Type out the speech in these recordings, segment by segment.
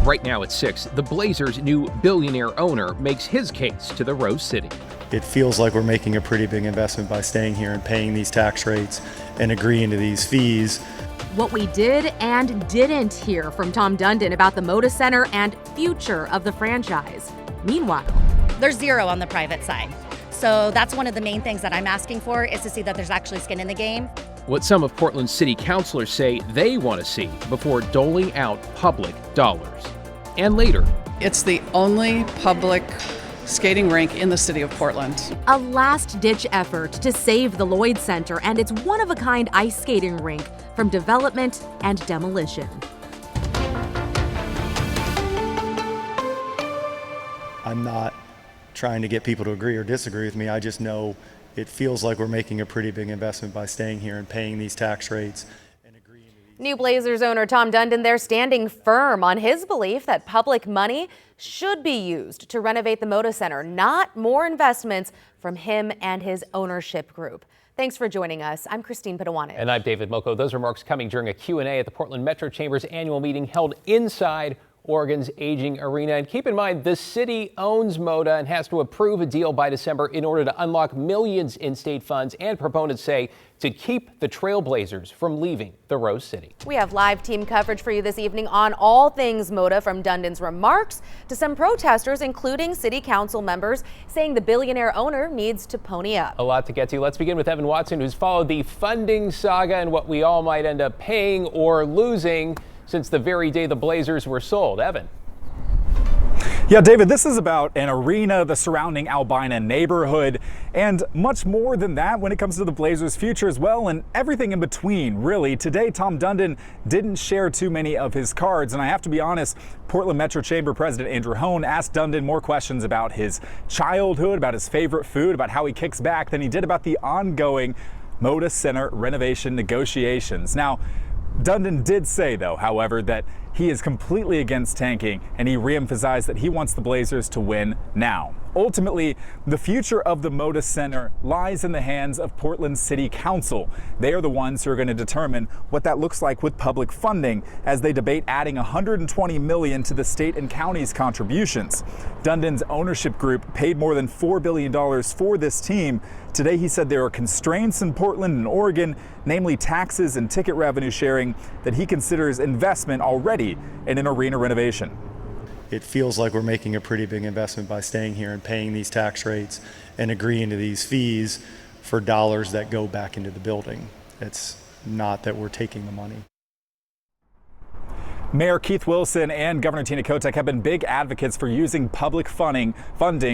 Right now at 6, the Blazers' new billionaire owner makes his case to the Rose City. It feels like we're making a pretty big investment by staying here and paying these tax rates and agreeing to these fees. What we did and didn't hear from Tom Dundon about the Moda Center and future of the franchise. Meanwhile, there's zero on the private side. So that's one of the main things that I'm asking for, is to see that there's actually skin in the game. What some of Portland's city councilors say they want to see before doling out public dollars. And later, it's the only public skating rink in the city of Portland. A last-ditch effort to save the Lloyd Center and its one-of-a-kind ice skating rink from development and demolition. I'm not trying to get people to agree or disagree with me. I just know it feels like we're making a pretty big investment by staying here and paying these tax rates. New Blazers owner Tom Dundon there standing firm on his belief that public money should be used to renovate the Moda Center, not more investments from him and his ownership group. Thanks for joining us. I'm Christine Padawane. And I'm David Moko. Those remarks coming during a Q&A at the Portland Metro Chamber's annual meeting held inside Oregon's aging arena. And keep in mind, the city owns Moda and has to approve a deal by December in order to unlock millions in state funds, and proponents say to keep the Trailblazers from leaving the Rose City. We have live team coverage for you this evening on all things Moda, from Dundon's remarks to some protesters, including city council members, saying the billionaire owner needs to pony up. A lot to get to. Let's begin with Evan Watson, who's followed the funding saga and what we all might end up paying or losing since the very day the Blazers were sold. Evan. Yeah, David, this is about an arena, the surrounding Albina neighborhood, and much more than that when it comes to the Blazers' future as well, and everything in between, really. Today, Tom Dundon didn't share too many of his cards, and I have to be honest, Portland Metro Chamber President Andrew Hone asked Dundon more questions about his childhood, about his favorite food, about how he kicks back, than he did about the ongoing Moda Center renovation negotiations. Now, Dundon did say, though, however, that he is completely against tanking, and he reemphasized that he wants the Blazers to win now. Ultimately, the future of the Moda Center lies in the hands of Portland City Council. They are the ones who are going to determine what that looks like with public funding as they debate adding $120 million to the state and county's contributions. Dundon's ownership group paid more than $4 billion for this team. Today, he said there are constraints in Portland and Oregon, namely taxes and ticket revenue sharing, that he considers investment already in an arena renovation. It feels like we're making a pretty big investment by staying here and paying these tax rates and agreeing to these fees for dollars that go back into the building. It's not that we're taking the money. Mayor Keith Wilson and Governor Tina Kotek have been big advocates for using public funding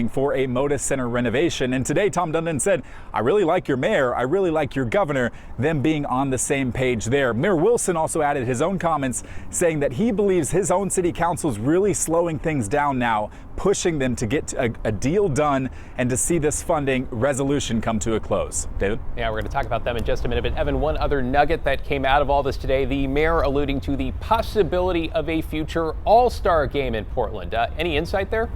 for a Moda Center renovation. And today, Tom Dundon said, I really like your mayor, I really like your governor, them being on the same page there. Mayor Wilson also added his own comments, saying that he believes his own city council is really slowing things down now, pushing them to get a deal done and to see this funding resolution come to a close. David? Yeah, we're going to talk about them in just a minute. But Evan, one other nugget that came out of all this today, the mayor alluding to the possibility of a future All-Star game in Portland. Any insight there?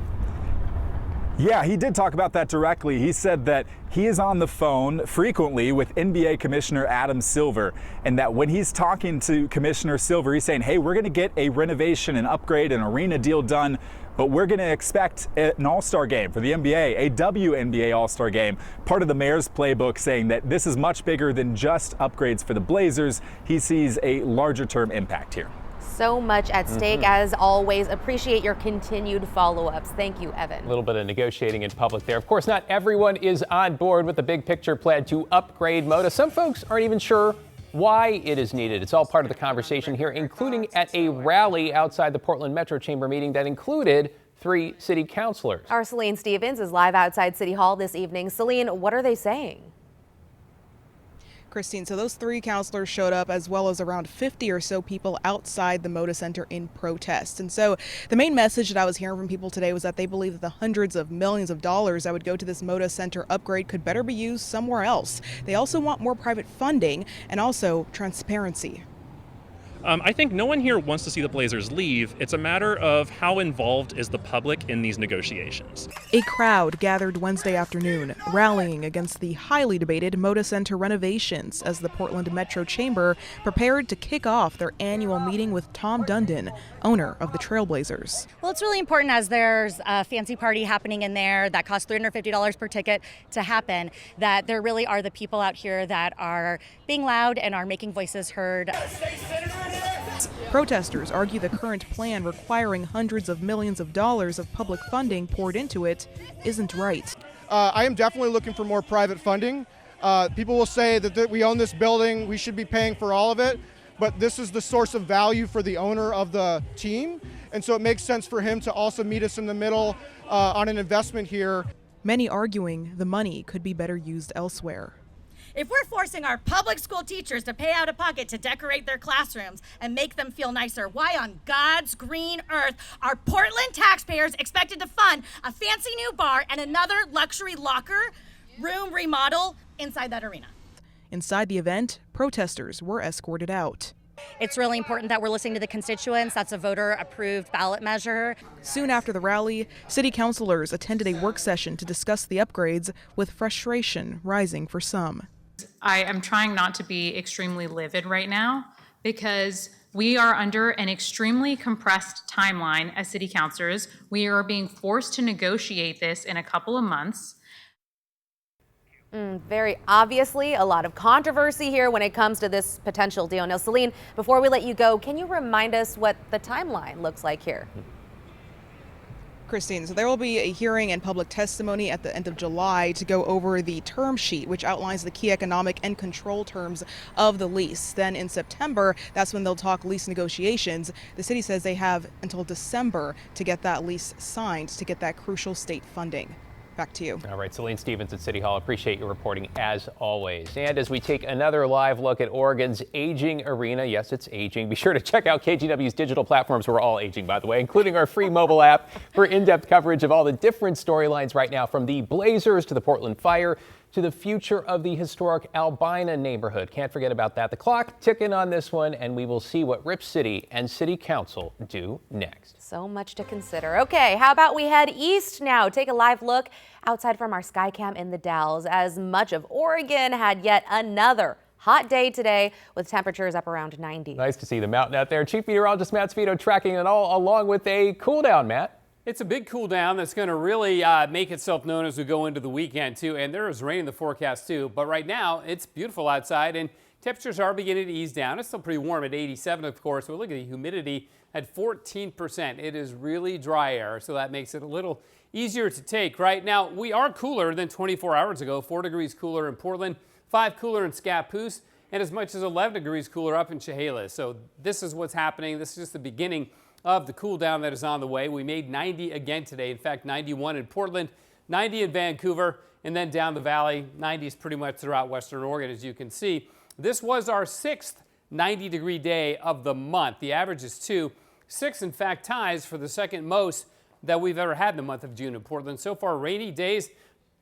Yeah, he did talk about that directly. He said that he is on the phone frequently with NBA Commissioner Adam Silver, and that when he's talking to Commissioner Silver, he's saying, hey, we're going to get a renovation, an upgrade, an arena deal done, but we're going to expect an All-Star game for the NBA, a WNBA All-Star game. Part of the mayor's playbook, saying that this is much bigger than just upgrades for the Blazers. He sees a larger term impact here. So much at stake, as always. Appreciate your continued follow-ups. Thank you, Evan. A little bit of negotiating in public there. Of course, not everyone is on board with the big picture plan to upgrade Moda. Some folks aren't even sure why it is needed. It's all part of the conversation here, including at a rally outside the Portland Metro Chamber meeting that included 3 city councilors. Our Celine Stevens is live outside City Hall this evening. Celine, what are they saying? Christine, so those 3 counselors showed up, as well as around 50 or so people outside the Moda Center in protest. And so the main message that I was hearing from people today was that they believe that the hundreds of millions of dollars that would go to this Moda Center upgrade could better be used somewhere else. They also want more private funding and also transparency. I think no one here wants to see the Blazers leave. It's a matter of how involved is the public in these negotiations. A crowd gathered Wednesday afternoon, rallying against the highly debated Moda Center renovations as the Portland Metro Chamber prepared to kick off their annual meeting with Tom Dundon, owner of the Trailblazers. Well, it's really important as there's a fancy party happening in there that costs $350 per ticket to happen, that there really are the people out here that are being loud and are making voices heard. Protesters argue the current plan requiring hundreds of millions of dollars of public funding poured into it isn't right. I am definitely looking for more private funding. People will say that we own this building, we should be paying for all of it, but this is the source of value for the owner of the team, and so it makes sense for him to also meet us in the middle on an investment here. Many arguing the money could be better used elsewhere. If we're forcing our public school teachers to pay out of pocket to decorate their classrooms and make them feel nicer, why on God's green earth are Portland taxpayers expected to fund a fancy new bar and another luxury locker room remodel inside that arena? Inside the event, protesters were escorted out. It's really important that we're listening to the constituents. That's a voter-approved ballot measure. Soon after the rally, city councilors attended a work session to discuss the upgrades, with frustration rising for some. I am trying not to be extremely livid right now because we are under an extremely compressed timeline as city councilors. We are being forced to negotiate this in a couple of months. Very obviously a lot of controversy here when it comes to this potential deal. Now, Celine, before we let you go, can you remind us what the timeline looks like here? Christine, so there will be a hearing and public testimony at the end of July to go over the term sheet, which outlines the key economic and control terms of the lease. Then in September, that's when they'll talk lease negotiations. The city says they have until December to get that lease signed, to get that crucial state funding. Back to you. All right, Celine Stevens at City Hall. Appreciate your reporting as always. And as we take another live look at Oregon's aging arena, yes, it's aging. Be sure to check out KGW's digital platforms. We're all aging, by the way, including our free mobile app for in-depth coverage of all the different storylines right now, from the Blazers to the Portland Fire to the future of the historic Albina neighborhood. Can't forget about that. The clock ticking on this one, and we will see what Rip City and City Council do next. So much to consider. Okay, how about we head east now? Take a live look outside from our Skycam in the Dalles, as much of Oregon had yet another hot day today with temperatures up around 90. Nice to see the mountain out there. Chief Meteorologist Matt Spito tracking it all along with a cool down, Matt. It's a big cool down that's going to really make itself known as we go into the weekend, too. And there is rain in the forecast, too. But right now, it's beautiful outside, and temperatures are beginning to ease down. It's still pretty warm at 87, of course. But look at the humidity at 14%. It is really dry air, so that makes it a little easier to take. Right now, we are cooler than 24 hours ago. 4 degrees cooler in Portland, 5 cooler in Scappoose, and as much as 11 degrees cooler up in Chehalis. So this is what's happening. This is just the beginning of the cool down that is on the way. We made 90 again today. In fact, 91 in Portland, 90 in Vancouver, and then down the valley, 90s pretty much throughout Western Oregon, as you can see. This was our 6th 90-degree day of the month. The average is 2. 6, in fact, ties for the second most that we've ever had in the month of June in Portland. So far, rainy days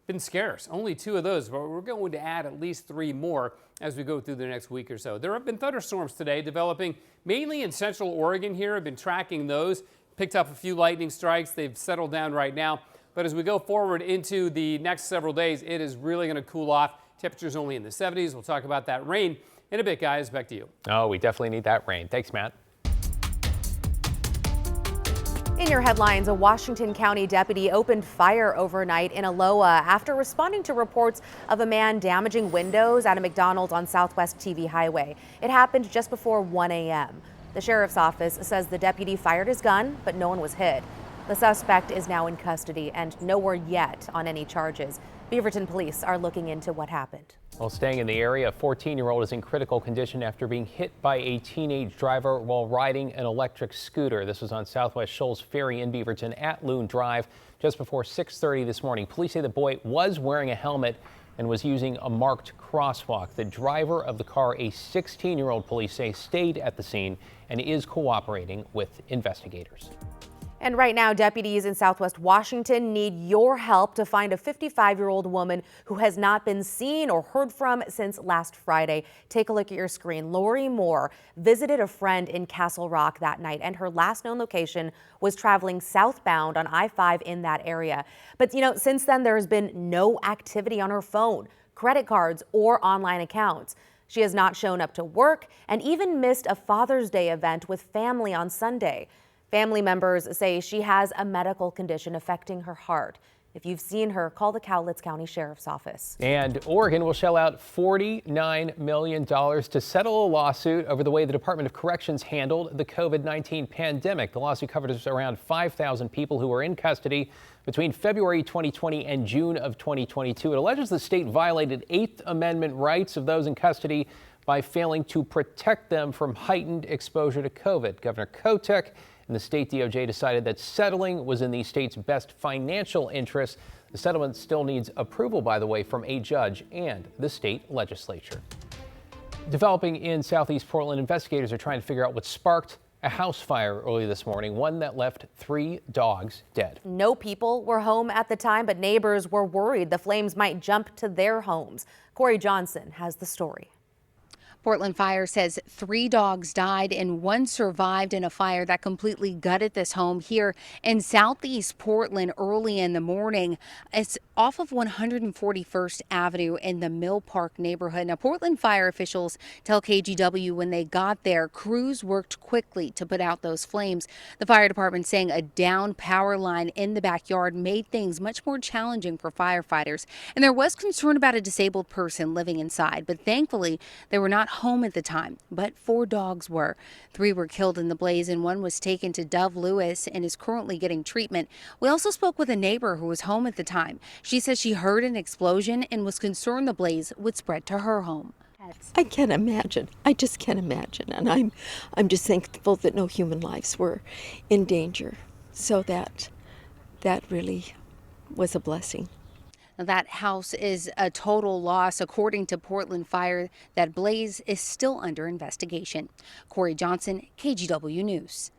been scarce. Only 2 of those, but we're going to add at least 3 more as we go through the next week or so. There have been thunderstorms today developing mainly in central Oregon here. I've been tracking those, picked up a few lightning strikes. They've settled down right now. But as we go forward into the next several days, it is really going to cool off. Temperatures only in the 70s. We'll talk about that rain in a bit, guys. Back to you. Oh, we definitely need that rain. Thanks, Matt. In your headlines, a Washington County deputy opened fire overnight in Aloha after responding to reports of a man damaging windows at a McDonald's on Southwest TV Highway. It happened just before 1 a.m. The sheriff's office says the deputy fired his gun, but no one was hit. The suspect is now in custody and no word yet on any charges. Beaverton police are looking into what happened. Well, staying in the area, a 14-year-old is in critical condition after being hit by a teenage driver while riding an electric scooter. This was on Southwest Shoals Ferry in Beaverton at Loon Drive just before 6:30 this morning. Police say the boy was wearing a helmet and was using a marked crosswalk. The driver of the car, a 16-year-old, police say, stayed at the scene and is cooperating with investigators. And right now, deputies in Southwest Washington need your help to find a 55-year-old woman who has not been seen or heard from since last Friday. Take a look at your screen. Lori Moore visited a friend in Castle Rock that night, and her last known location was traveling southbound on I-5 in that area. But, since then, there has been no activity on her phone, credit cards, or online accounts. She has not shown up to work and even missed a Father's Day event with family on Sunday. Family members say she has a medical condition affecting her heart. If you've seen her, call the Cowlitz County Sheriff's Office. And Oregon will shell out $49 million to settle a lawsuit over the way the Department of Corrections handled the COVID-19 pandemic. The lawsuit covers around 5,000 people who were in custody between February 2020 and June of 2022. It alleges the state violated Eighth Amendment rights of those in custody by failing to protect them from heightened exposure to COVID. Governor Kotek and the state DOJ decided that settling was in the state's best financial interest. The settlement still needs approval, by the way, from a judge and the state legislature. Developing in southeast Portland, investigators are trying to figure out what sparked a house fire early this morning, one that left 3 dogs dead. No people were home at the time, but neighbors were worried the flames might jump to their homes. Corey Johnson has the story. Portland Fire says 3 dogs died and 1 survived in a fire that completely gutted this home here in southeast Portland early in the morning. It's off of 141st Avenue in the Mill Park neighborhood. Now, Portland fire officials tell KGW when they got there, crews worked quickly to put out those flames. The fire department saying a down power line in the backyard made things much more challenging for firefighters. And there was concern about a disabled person living inside, but thankfully they were not home at the time, but 4 dogs were. 3 were killed in the blaze and 1 was taken to Dove Lewis and is currently getting treatment. We also spoke with a neighbor who was home at the time. She says she heard an explosion and was concerned the blaze would spread to her home. I can't imagine. I just can't imagine. And I'm just thankful that no human lives were in danger. So that really was a blessing. That house is a total loss. According to Portland Fire, that blaze is still under investigation. Corey Johnson, KGW News.